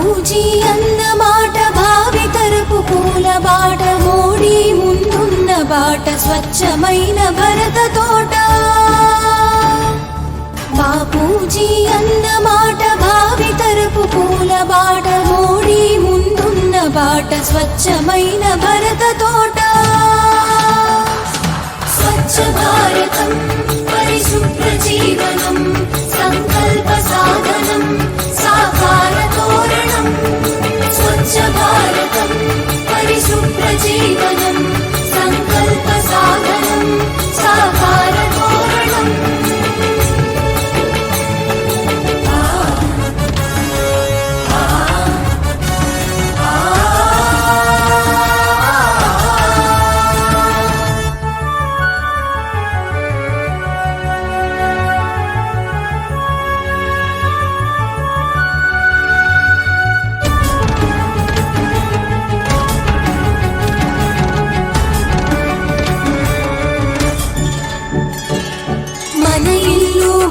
బాపూజీ అన్నమాట భావితరపు పూల బాట, మోడీ ముందున్న బాట స్వచ్ఛమైన భరత తోట. బాపూజీ అన్నమాట భావితరపు పూల బాట, మోడీ ముందున్న బాట స్వచ్ఛమైన భరత తోట. స్వచ్ఛ భారతం పరిశుభ్ర జీవనం సంకల్ప సాధనం సాకార తోరణం. స్వచ్ఛ భారతం పరిశుభ్ర జీవనం సంకల్ప సాధనం సాకార తోరణం.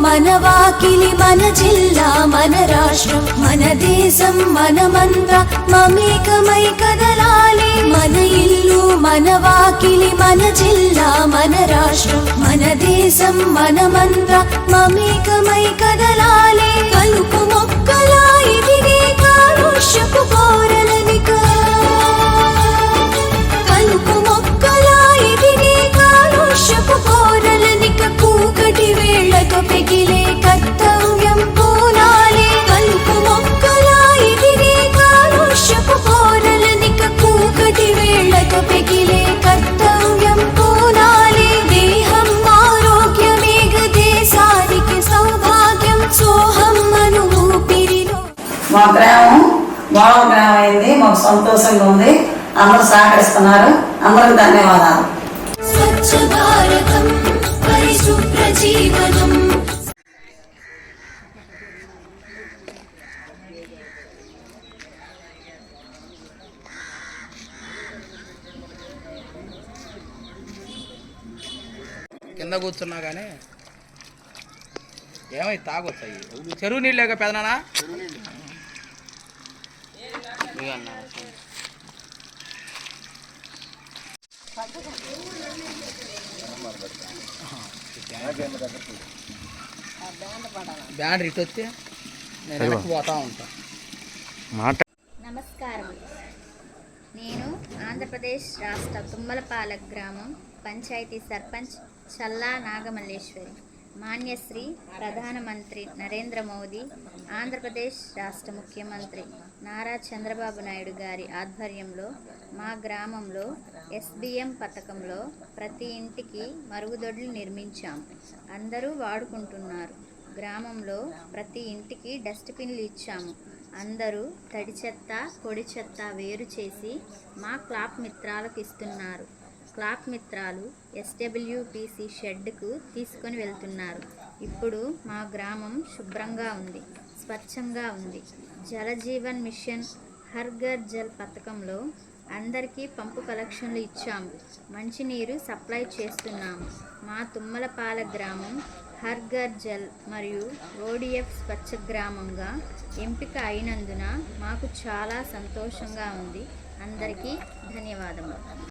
మన వాకిలి మన జిల్లా మన రాష్ట్రం మన దేశం మనమంతా మమేకమై కదలాలి. మన ఇల్లు మన వాకిలి మన జిల్లా మన రాష్ట్రం మన దేశం మనమంతా మమేకమై కదలాలి. కలుపు మొక్కలా ఎదిగే కాలుష్యపు కోరలనిక, కలుపు మొక్కలా ఎదిగే కాలుష్యపు కోరలనిక కూకటి వేళ్లతో పెగిలే కర్తవ్యం పూనాలి. కలుపు మొక్కలా ఎదిగే కాలుష్యపు కోరలనిక కూకటి వేళ్లతో పెగిలే కర్తవ్యం పూనాలి. దేహం ఆరోగ్యమేగ దేశానికి సౌభాగ్యం సోహం అను ఊపిరిలో. మా గ్రామం మోడల్ గ్రామం అయింది, మాకు సంతోషంగా ఉంది. అందరూ సహకరిస్తున్నారు, అందరికి ధన్యవాదాలు. స్వచ్ఛ భారతం పరిశుభ్ర జీవనం. కింద కూర్చున్నా కానీ ఏమై తాగొచ్చాయి. చెరువు నీళ్ళేక పెదనానా బ్యాండ్ ఇటు వస్తే నేను పోతా ఉంటా. నమస్కారం. నేను ఆంధ్రప్రదేశ్ రాష్ట్ర తుమ్మలపాలెం గ్రామం పంచాయతీ సర్పంచ్ చల్లా నాగమల్లేశ్వరి. మాన్యశ్రీ ప్రధానమంత్రి నరేంద్ర మోదీ, ఆంధ్రప్రదేశ్ రాష్ట్ర ముఖ్యమంత్రి నారా చంద్రబాబు నాయుడు గారి ఆధ్వర్యంలో మా గ్రామంలో SBM పథకంలో ప్రతి ఇంటికి మరుగుదొడ్లు నిర్మించాం. అందరూ వాడుకుంటున్నారు. గ్రామంలో ప్రతి ఇంటికి డస్ట్బిన్లు ఇచ్చాము. అందరూ తడి చెత్త పొడి చెత్త వేరు చేసి మా క్లాప్ మిత్రాలకు ఇస్తున్నారు. క్లాప్ మిత్రాలు SWPC షెడ్కు తీసుకొని వెళ్తున్నారు. ఇప్పుడు మా గ్రామం శుభ్రంగా ఉంది, స్వచ్ఛంగా ఉంది. జలజీవన్ మిషన్ హర్ ఘర్ జల్ పథకంలో అందరికీ పంపు కలెక్షన్లు ఇచ్చాము. మంచినీరు సప్లై చేస్తున్నాము. మా తుమ్మలపాలెం గ్రామం హర్ ఘర్ జల్ మరియు ODF స్వచ్ఛ గ్రామంగా ఎంపిక అయినందున మాకు చాలా సంతోషంగా ఉంది. అందరికీ ధన్యవాదములు.